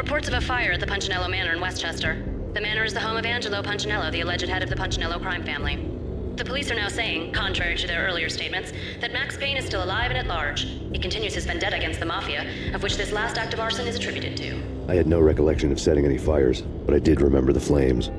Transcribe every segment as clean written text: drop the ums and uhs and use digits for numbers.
Reports of a fire at the Punchinello Manor in Westchester. The manor is the home of Angelo Punchinello, the alleged head of the Punchinello crime family. The police are now saying, contrary to their earlier statements, that Max Payne is still alive and at large. He continues his vendetta against the Mafia, of which this last act of arson is attributed to. I had no recollection of setting any fires, but I did remember the flames.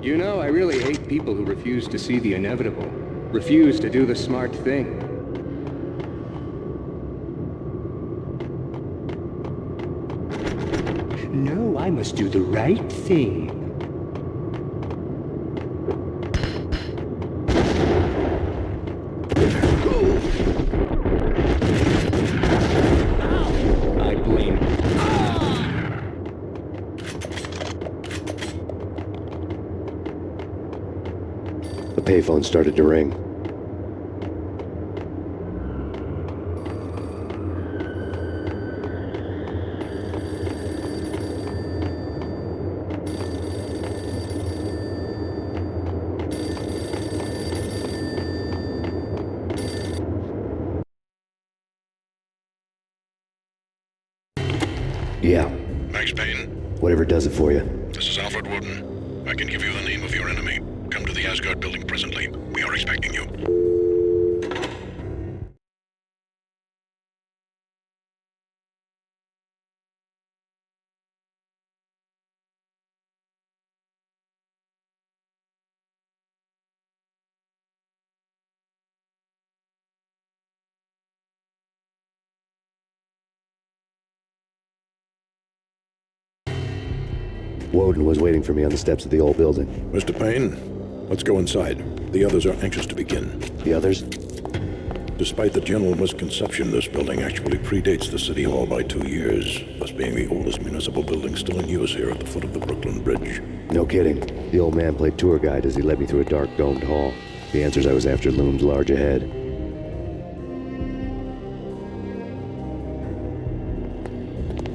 You know, I really hate people who refuse to see the inevitable. Refuse to do the smart thing. No, I must do the right thing. I blame... The payphone started to ring. Yeah. Max Payne, Whatever does it for you. this is Alfred Woden. I can give you the name of your enemy. Come to the Asgard building presently. We are expecting you. Woden was waiting for me on the steps of the old building. Mr. Payne, let's go inside. The others are anxious to begin. The others? Despite the general misconception, this building actually predates the City Hall by 2 years, thus being the oldest municipal building still in use here at the foot of the Brooklyn Bridge. No kidding. The old man played tour guide as he led me through a dark domed hall. The answers I was after loomed large ahead.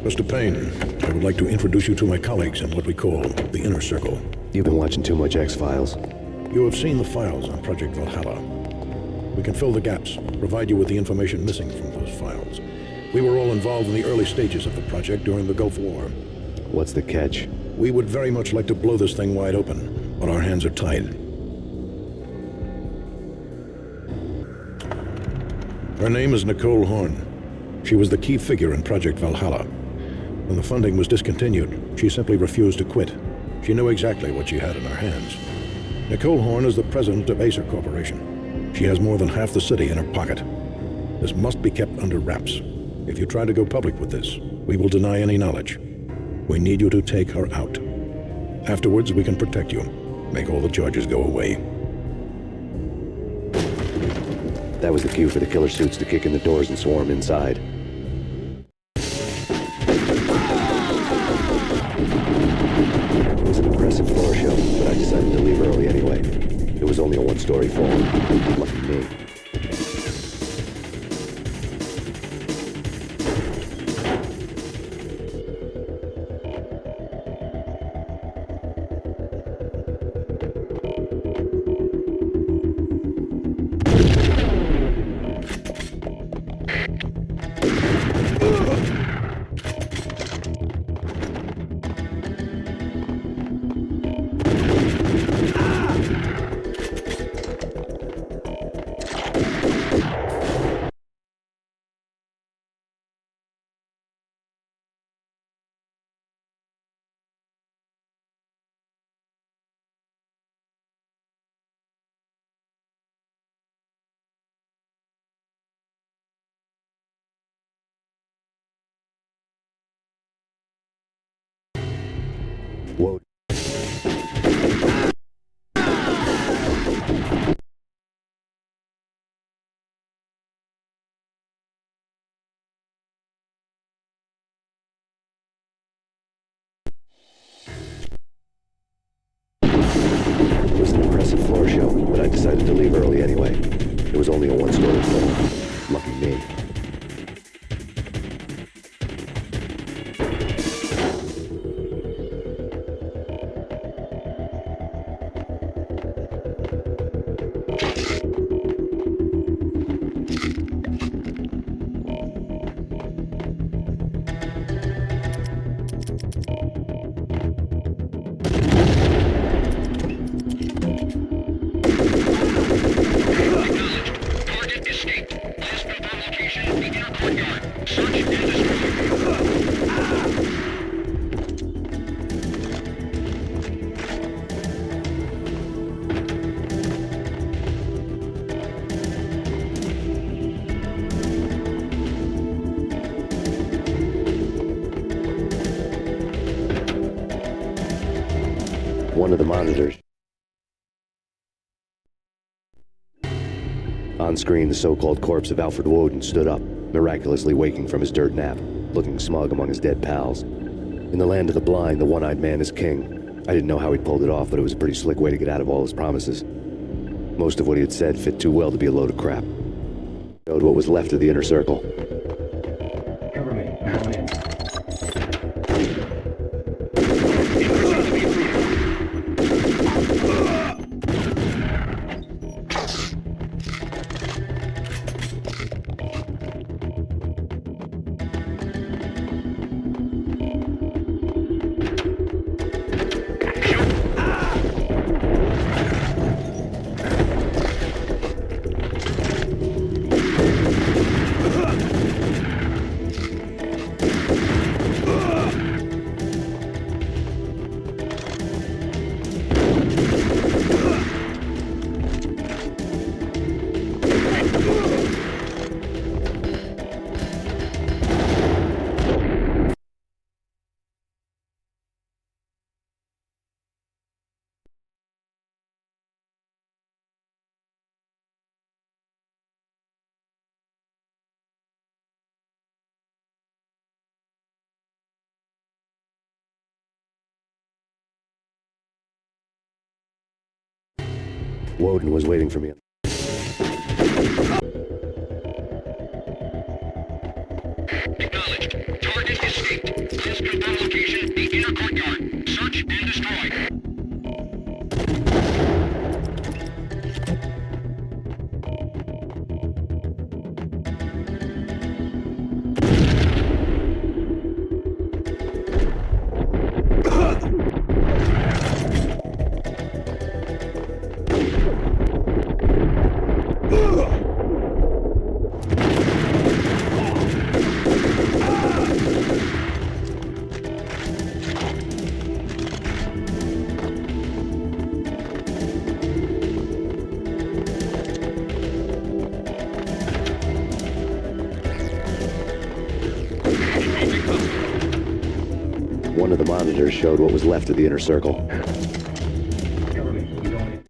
Mr. Payne, I would like to introduce you to my colleagues in what we call the Inner Circle. You've been watching too much X-Files. You have seen the files on Project Valhalla. We can fill the gaps, provide you with the information missing from those files. We were all involved in the early stages of the project during the Gulf War. What's the catch? We would very much like to blow this thing wide open, but our hands are tied. Her name is Nicole Horn. She was the key figure in Project Valhalla. When the funding was discontinued, she simply refused to quit. She knew exactly what she had in her hands. Nicole Horn is the president of Acer Corporation. She has more than half the city in her pocket. This must be kept under wraps. If you try to go public with this, we will deny any knowledge. We need you to take her out. Afterwards, we can protect you. Make all the charges go away. That was the cue for the killer suits to kick in the doors and swarm inside. It was an impressive floor show, but I decided to leave early anyway. It was only a one-story floor. Lucky me. Whoa. It was an impressive floor show, but I decided to leave early anyway. It was only a one-story floor. Lucky me. One of the monitors. On screen, the so-called corpse of Alfred Woden stood up, miraculously waking from his dirt nap, looking smug among his dead pals. In the land of the blind, the one-eyed man is king. I didn't know how he'd pulled it off, but it was a pretty slick way to get out of all his promises. Most of what he had said fit too well to be a load of crap. Showed what was left of the inner circle. Cover me. Now in. Woden was waiting for me. Acknowledged. Target escaped. Please confirm location, the inner courtyard. Search and destroy. One of the monitors showed what was left of the inner circle. Cover me. I'm going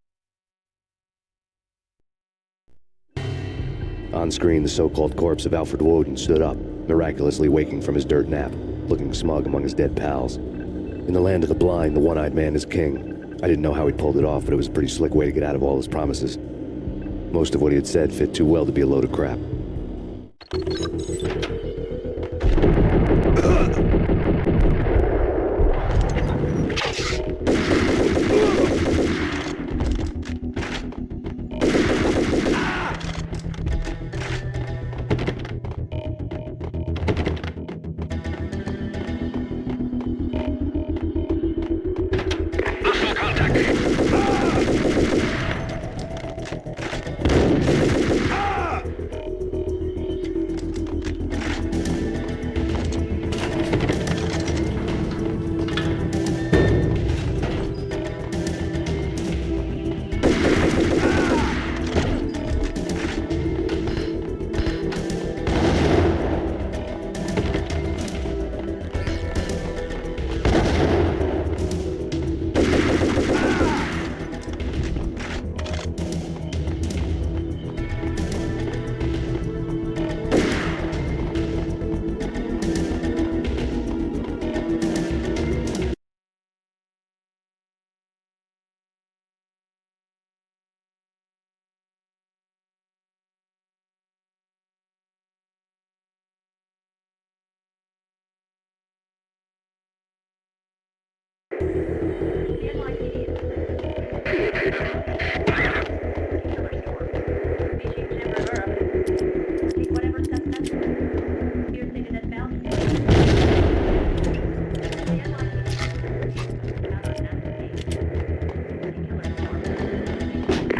in. On screen, the so-called corpse of Alfred Woden stood up, miraculously waking from his dirt nap, looking smug among his dead pals. In the land of the blind, the one-eyed man is king. I didn't know how he'd pulled it off, but it was a pretty slick way to get out of all his promises. Most of what he had said fit too well to be a load of crap. Hostile contact.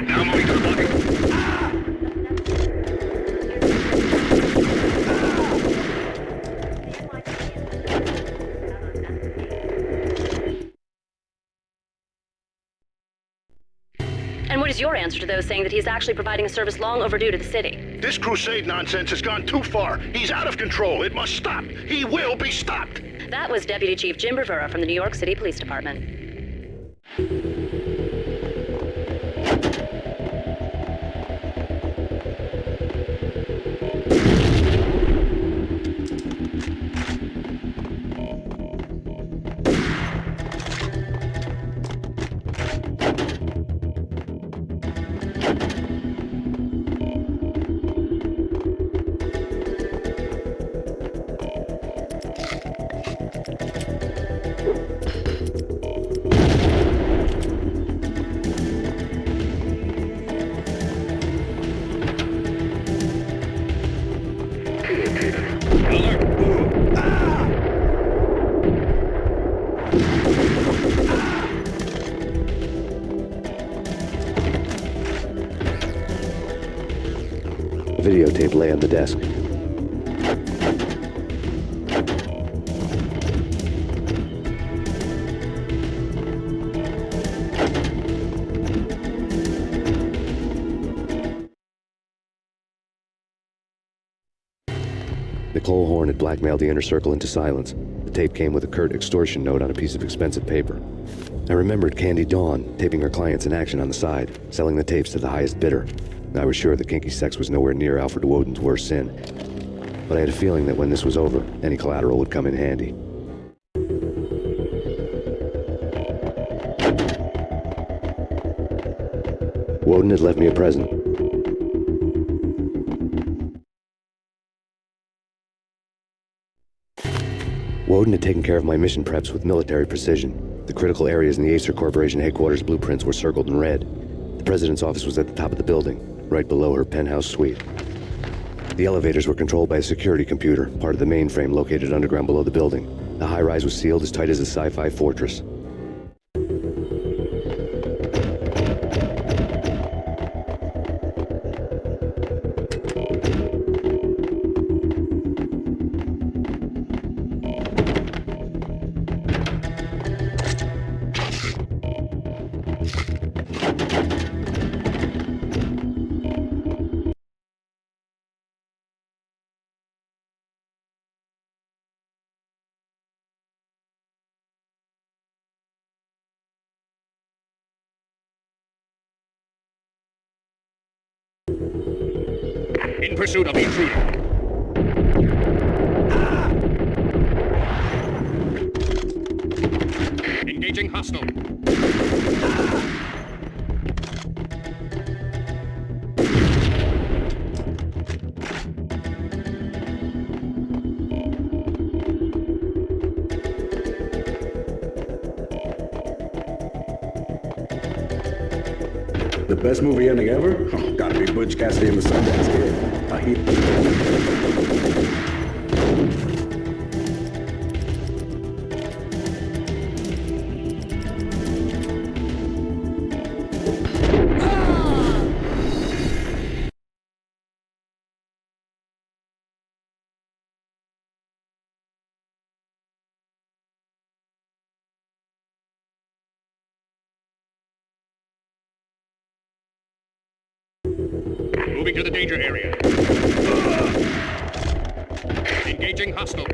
Now moving to the building. And what is your answer to those saying that he's actually providing a service long overdue to the city? This crusade nonsense has gone too far. He's out of control. It must stop. He will be stopped. That was Deputy Chief Jim Rivera from the New York City Police Department. A videotape lay on the desk. Nicole Horn had blackmailed the inner circle into silence. The tape came with a curt extortion note on a piece of expensive paper. I remembered Candy Dawn taping her clients in action on the side, selling the tapes to the highest bidder. I was sure that kinky sex was nowhere near Alfred Woden's worst sin. But I had a feeling that when this was over, any collateral would come in handy. Woden had left me a present. Woden had taken care of my mission preps with military precision. The critical areas in the Acer Corporation headquarters blueprints were circled in red. The president's office was at the top of the building, right below her penthouse suite. The elevators were controlled by a security computer, part of the mainframe located underground below the building. The high-rise was sealed as tight as a sci-fi fortress. In pursuit of the intruder. Engaging hostile. The best movie ending ever? Oh, gotta be Butch Cassidy and the Sundance Kid. Moving to the danger area. Engaging hostile.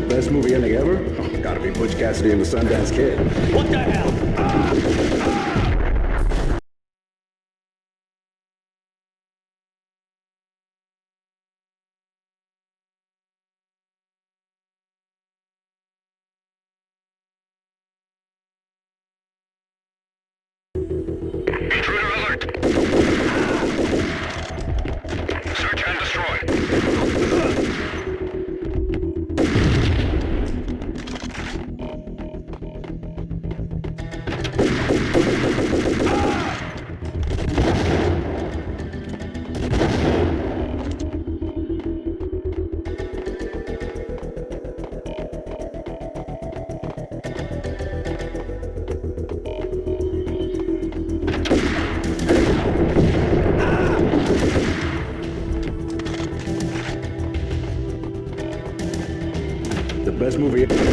Best movie ending ever? Oh, gotta be Butch Cassidy and the Sundance Kid. What the hell? Intruder alert! Search and destroy. best movie.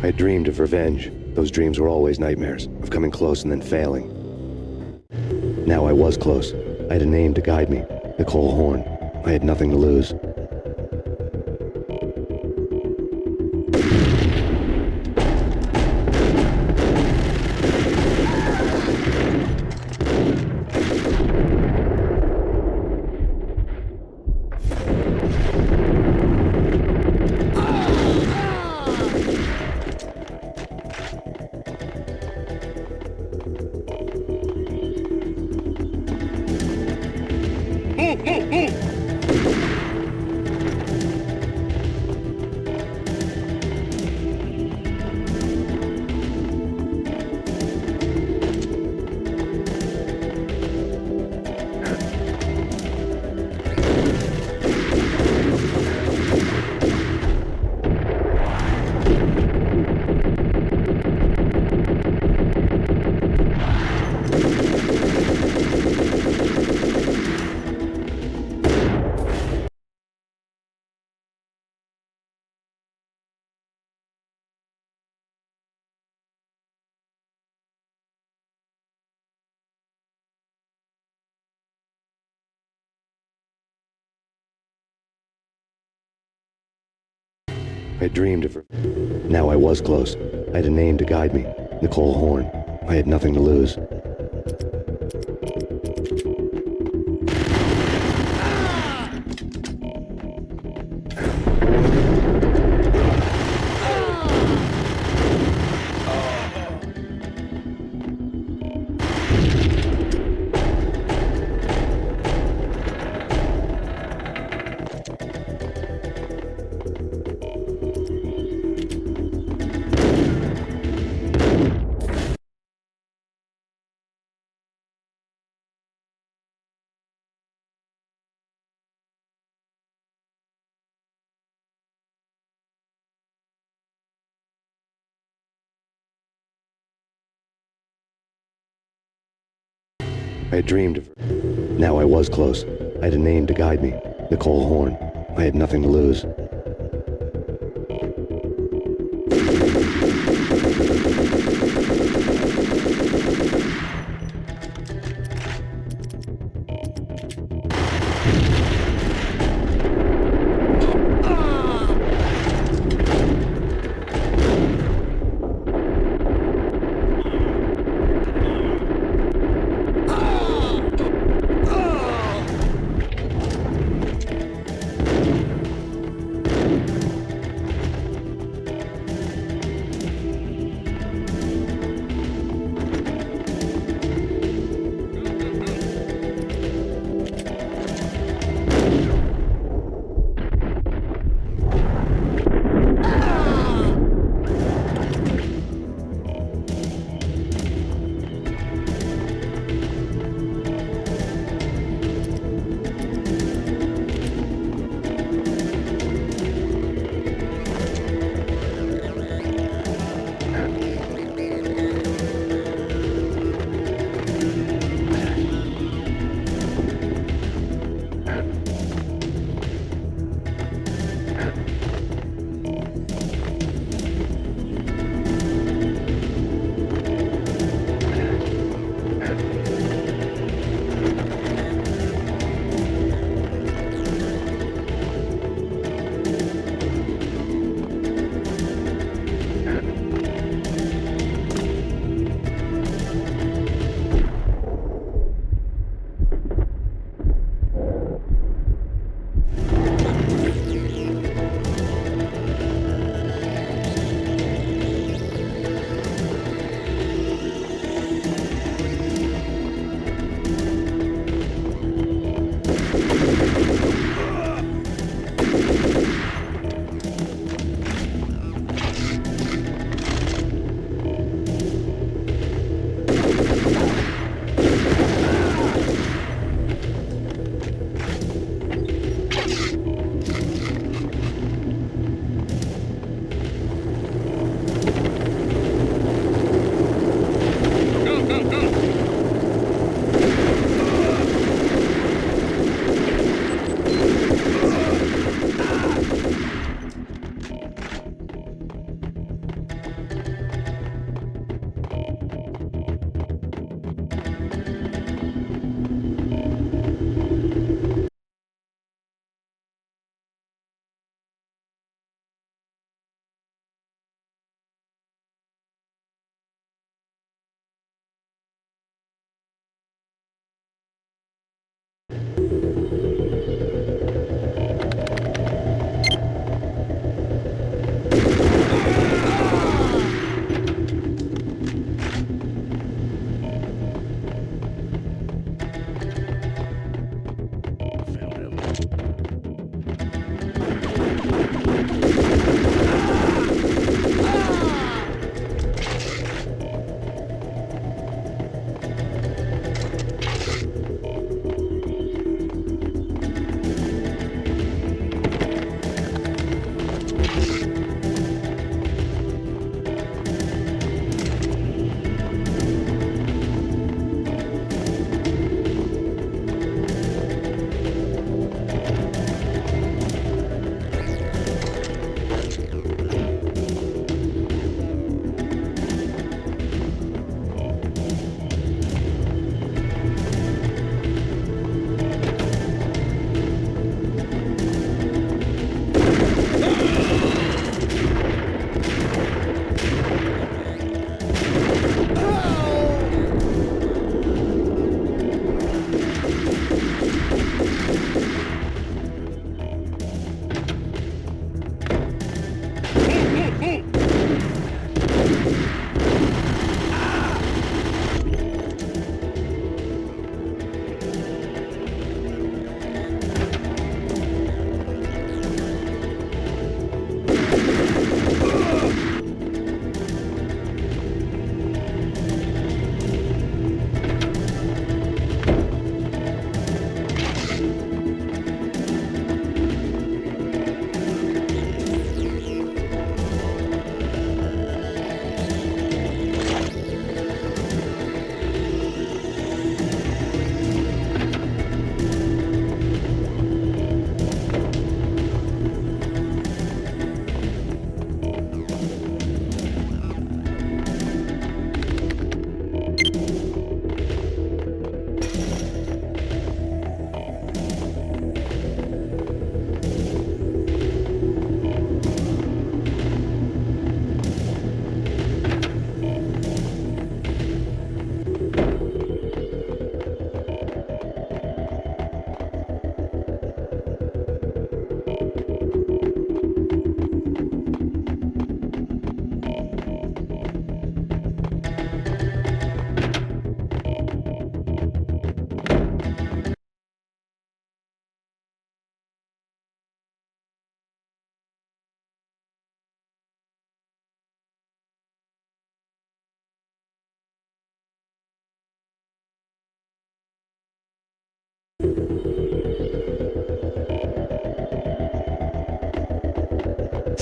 I dreamed of revenge. Those dreams were always nightmares, of coming close and then failing. Now I was close. I had a name to guide me, Nicole Horn. I had nothing to lose. I dreamed of her. Now I was close. I had a name to guide me, Nicole Horn. I had nothing to lose. I dreamed of her. Now I was close. I had a name to guide me, Nicole Horn. I had nothing to lose.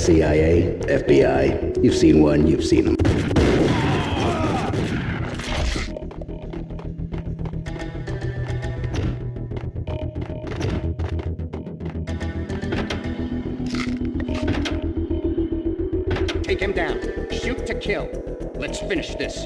CIA, FBI, you've seen one, you've seen them. Take him down. Shoot to kill. Let's finish this.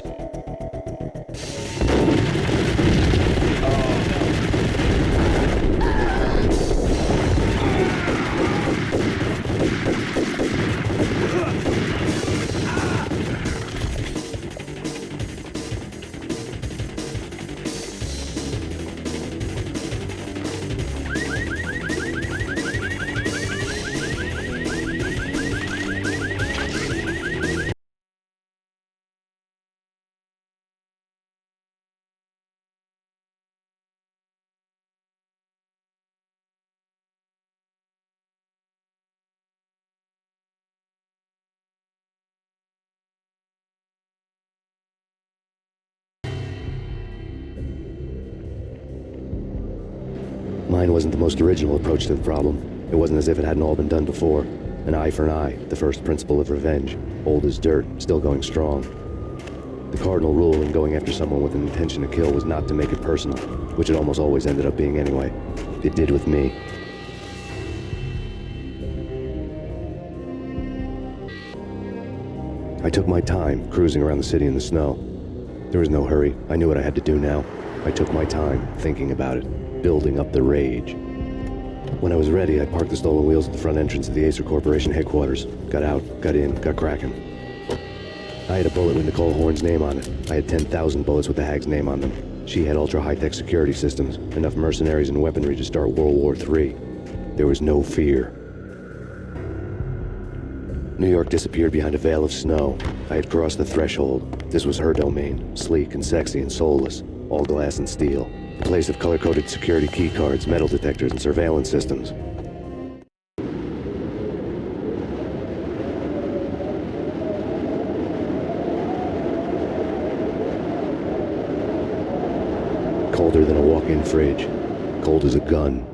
Mine wasn't the most original approach to the problem. It wasn't as if it hadn't all been done before. An eye for an eye, the first principle of revenge. Old as dirt, still going strong. The cardinal rule in going after someone with an intention to kill was not to make it personal, which it almost always ended up being anyway. It did with me. I took my time, cruising around the city in the snow. There was no hurry. I knew what I had to do now. I took my time, thinking about it, building up the rage. When I was ready, I parked the stolen wheels at the front entrance of the Acer Corporation headquarters. Got out, got in, got cracking. I had a bullet with Nicole Horn's name on it. I had 10,000 bullets with the hag's name on them. She had ultra-high-tech security systems, enough mercenaries and weaponry to start World War III. There was no fear. New York disappeared behind a veil of snow. I had crossed the threshold. This was her domain, sleek and sexy and soulless, all glass and steel. A place of color-coded security keycards, metal detectors, and surveillance systems. Colder than a walk-in fridge. Cold as a gun.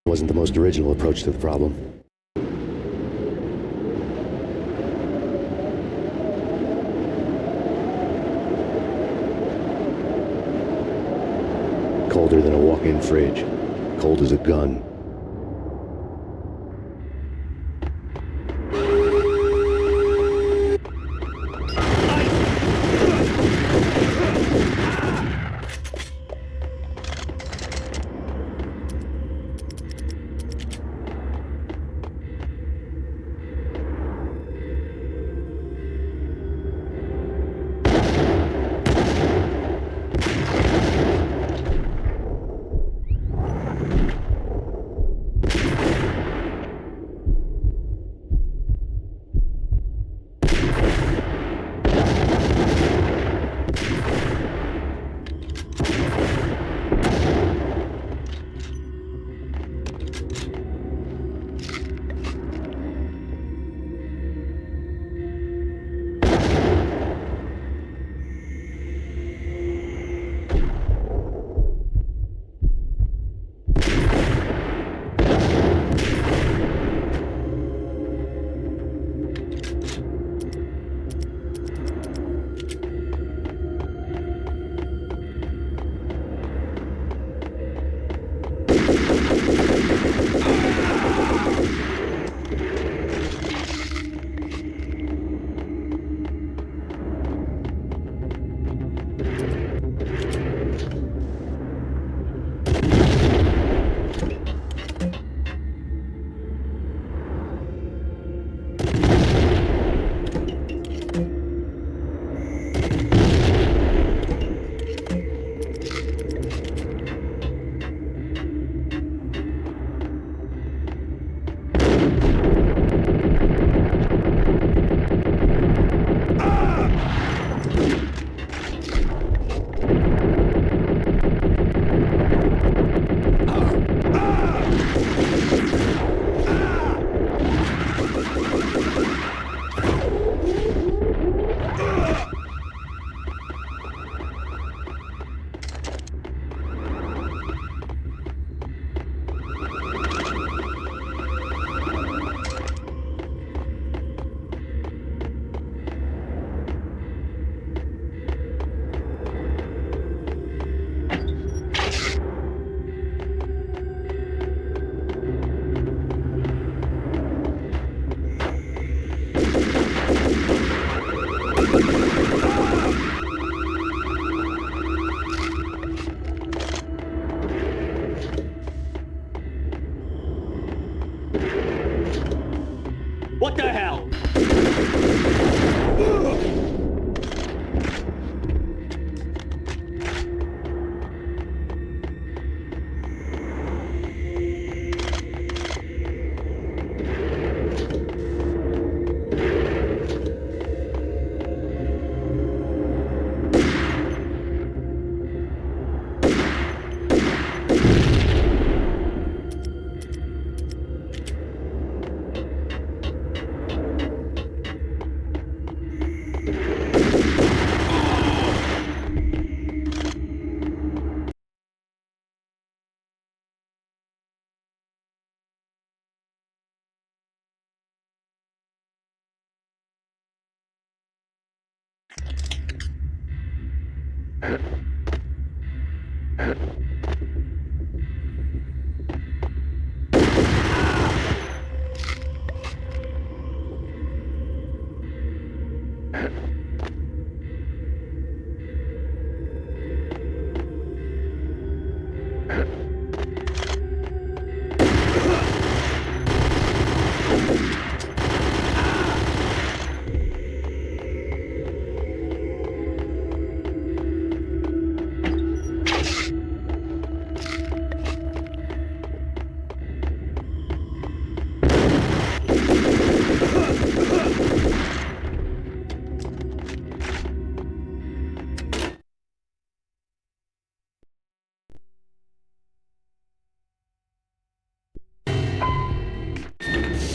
Wasn't the most original approach to the problem. Colder than a walk-in fridge. Cold as a gun.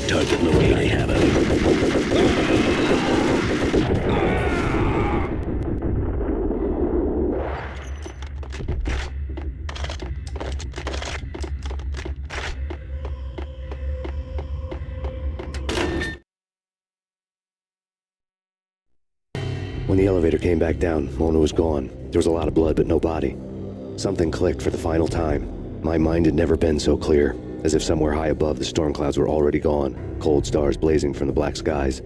Target located. I have it. When the elevator came back down, Mona was gone. There was a lot of blood, but no body. Something clicked for the final time. My mind had never been so clear, as if somewhere high above the storm clouds were already gone, cold stars blazing from the black skies.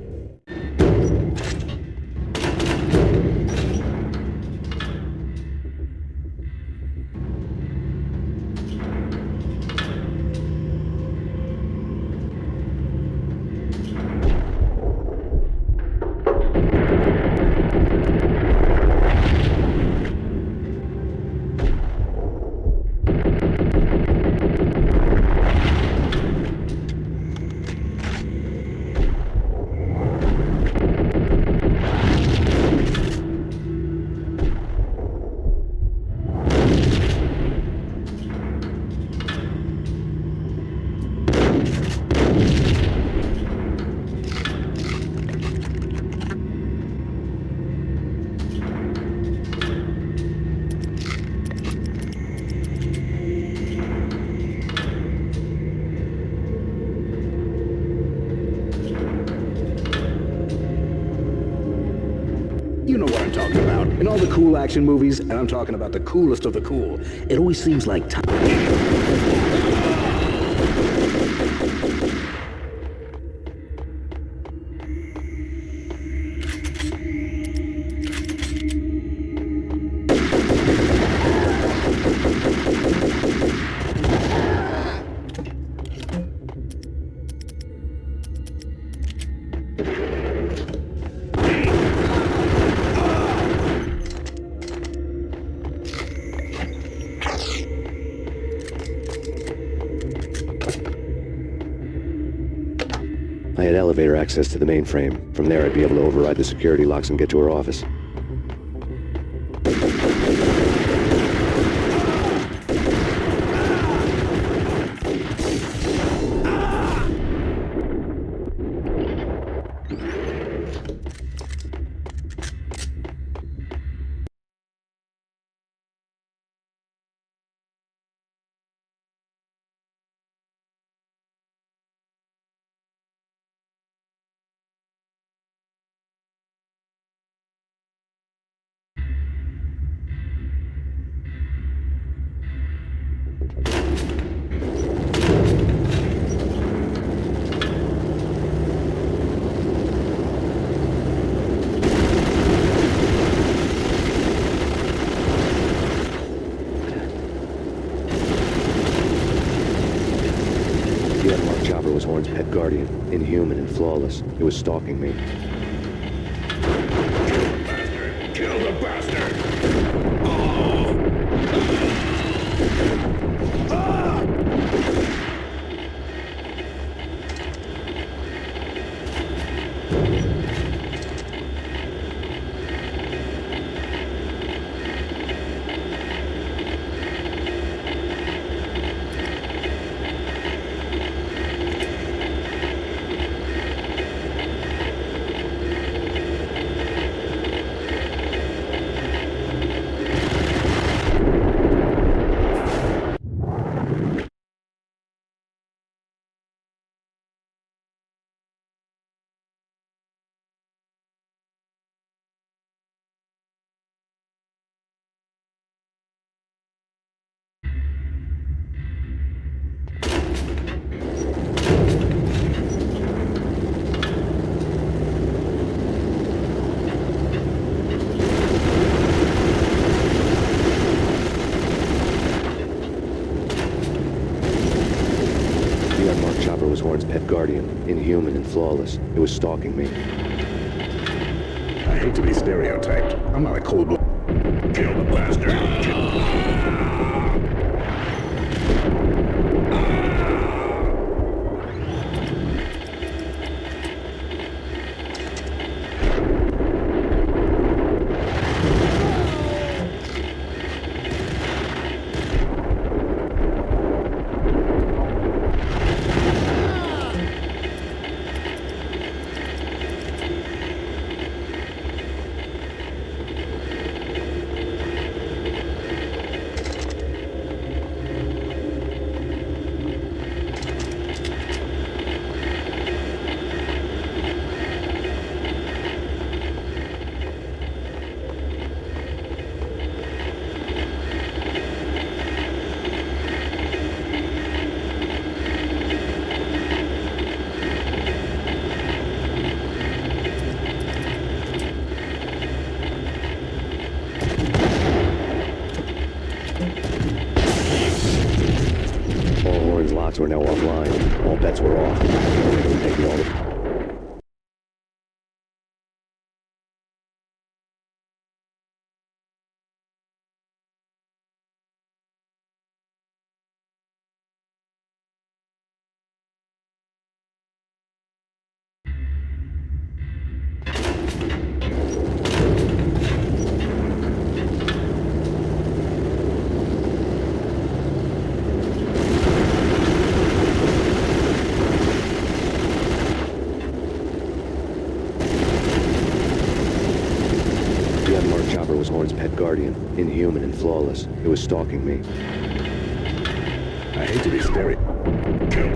You know what I'm talking about. In all the cool action movies, and I'm talking about the coolest of the cool, it always seems like time. I had elevator access to the mainframe. From there, I'd be able to override the security locks and get to her office. The unmarked chopper was Horn's pet guardian. inhuman and flawless. It was stalking me. Kill the bastard! Horn's pet guardian, inhuman and flawless. It was stalking me. I hate to be stereotyped. I'm not a cold-blooded. Kill the bastard! We're now offline. All bets were off. Take me all the... Horn's pet guardian, inhuman and flawless. It was stalking me. I hate to be stereotyped. Kill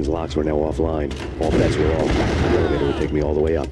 Locks were now offline. All bets were off. The elevator would take me all the way up.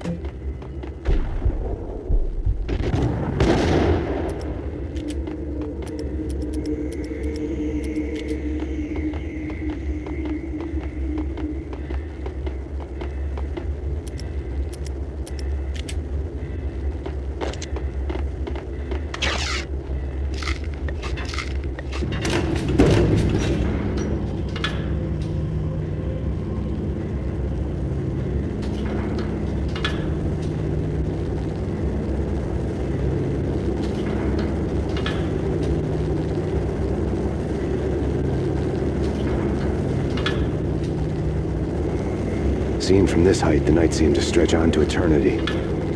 Seen from this height, the night seemed to stretch on to eternity.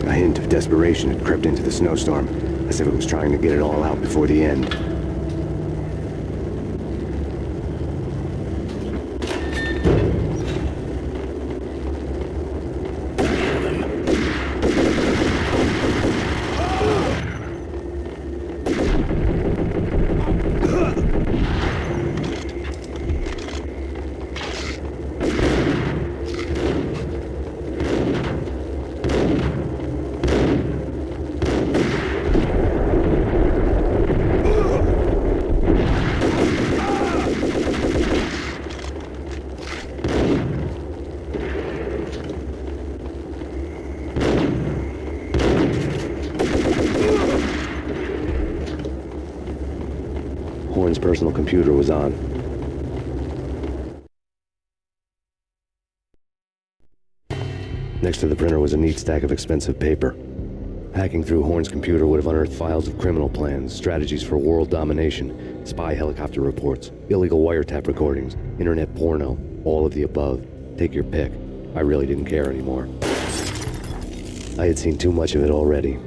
A hint of desperation had crept into the snowstorm, as if it was trying to get it all out before the end. Horn's personal computer was on. Next to the printer was a neat stack of expensive paper. Hacking through Horn's computer would have unearthed files of criminal plans, strategies for world domination, spy helicopter reports, illegal wiretap recordings, internet porno, all of the above. Take your pick. I really didn't care anymore. I had seen too much of it already.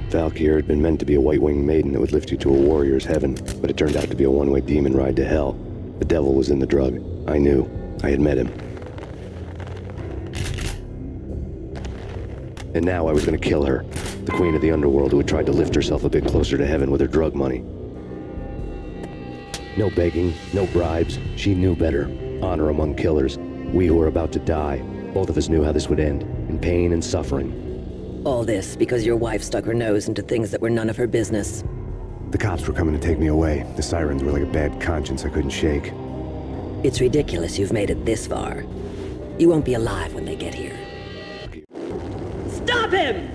Valkyr had been meant to be a white-winged maiden that would lift you to a warrior's heaven, but it turned out to be a one-way demon ride to hell. The devil was in the drug. I knew. I had met him. And now I was going to kill her, the queen of the underworld who had tried to lift herself a bit closer to heaven with her drug money. No begging, no bribes. She knew better. Honor among killers. We who were about to die. Both of us knew how this would end, in pain and suffering. All this because your wife stuck her nose into things that were none of her business. The cops were coming to take me away. The sirens were like a bad conscience I couldn't shake. It's ridiculous you've made it this far. You won't be alive when they get here. Stop him!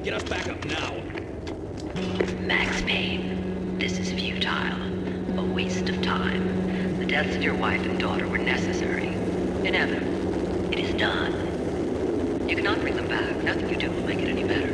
Get us back up now. Max Payne, this is futile. A waste of time. The deaths of your wife and daughter were necessary. Inevitable. It is done. You cannot bring them back. Nothing you do will make it any better.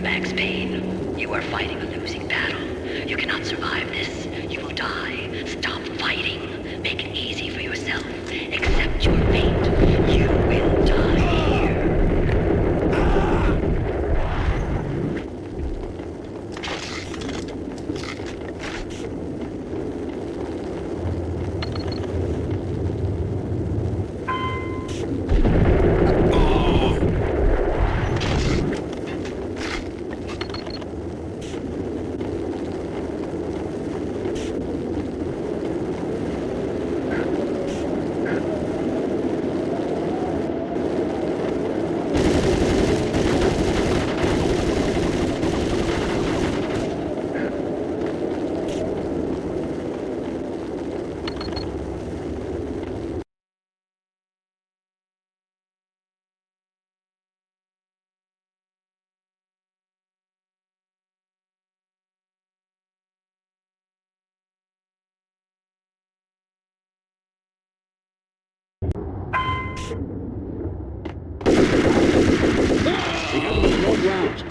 Max Payne, you are fighting a losing battle. You cannot survive this. You will die. Stop fighting. Make it easy for yourself. Accept your fate. You will die here.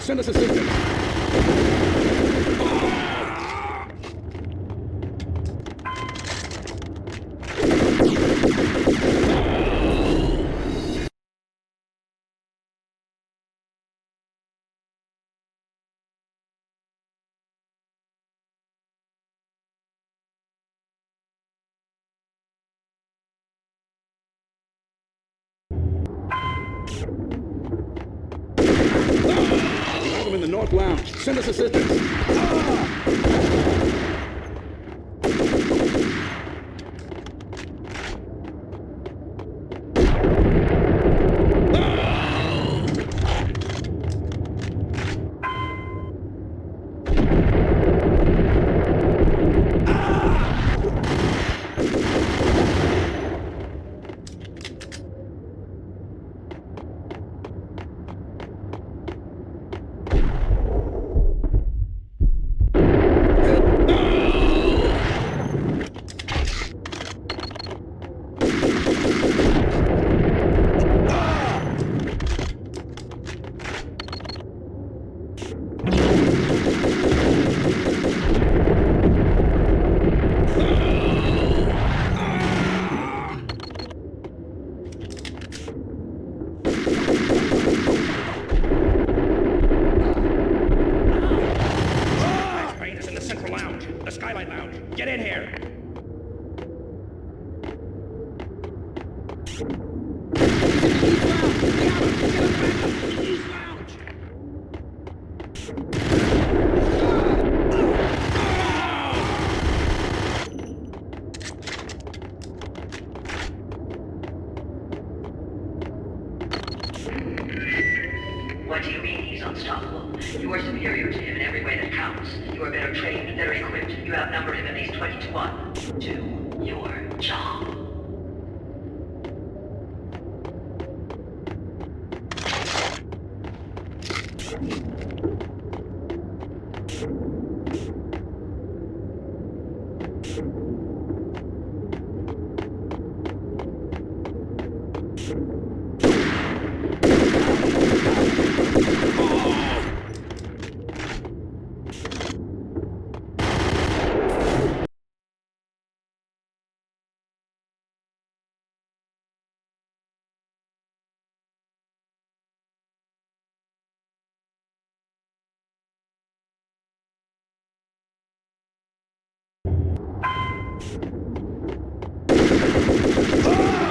Send us assistance. We have them in the North Lounge. Send us assistance. Max Payne is in the Central Lounge, the Skylight Lounge. Get in here. What do you mean he's unstoppable? You are superior to him in every way that counts. You are better trained, better equipped. You outnumber him at least 20 to 1. Do your job.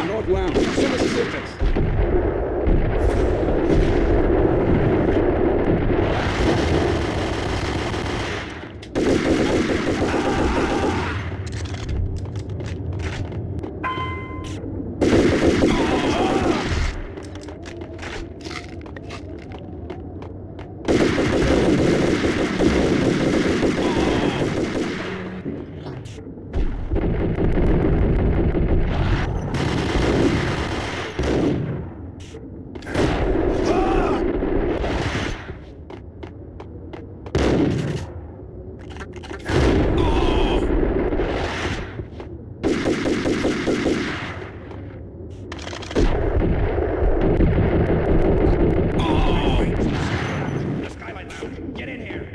North Lounge. Send us assistance. The Skylight Lounge. Get in here.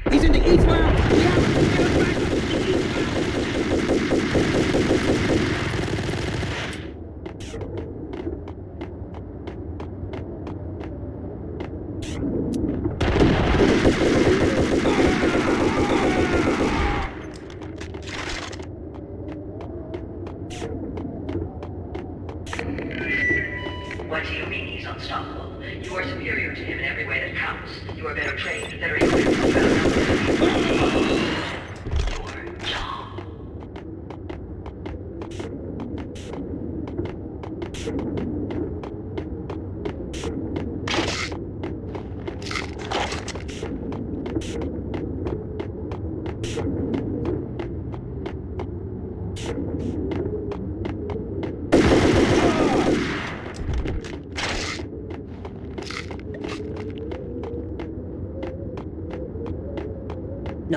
He's in the East Lounge. What do you mean he's unstoppable? You are superior to him in every way that counts. You are better trained, better equipped. You outnumber him. Your job.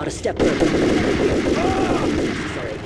Not a step further. Necessary.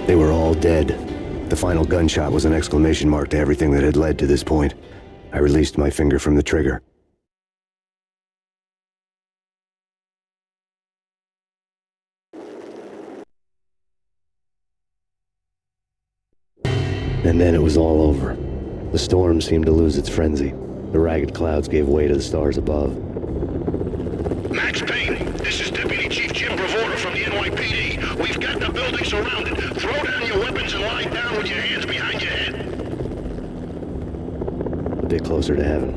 They were all dead. The final gunshot was an exclamation mark to everything that had led to this point. I released my finger from the trigger. And then it was all over. The storm seemed to lose its frenzy. The ragged clouds gave way to the stars above. Max Payne, this is Deputy Chief Jim Bravura from the NYPD. We've got the building surrounded. Throw down your weapons and lie down with your hands behind your head. A bit closer to heaven.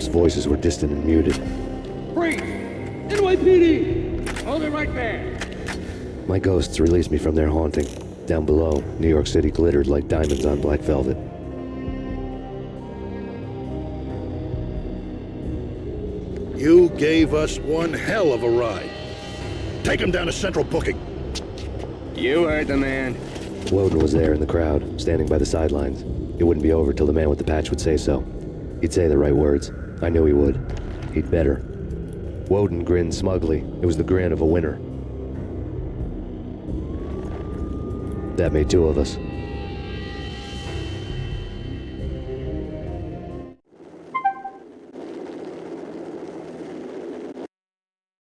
cops' voices were distant and muted. Freeze! NYPD! Hold it right there! My ghosts released me from their haunting. Down below, New York City glittered like diamonds on black velvet. You gave us one hell of a ride. Take him down to Central Booking. You heard the man. Woden was there in the crowd, standing by the sidelines. It wouldn't be over till the man with the patch would say so. He'd say the right words. I knew he would. He'd better. Woden grinned smugly. It was the grin of a winner. That made two of us.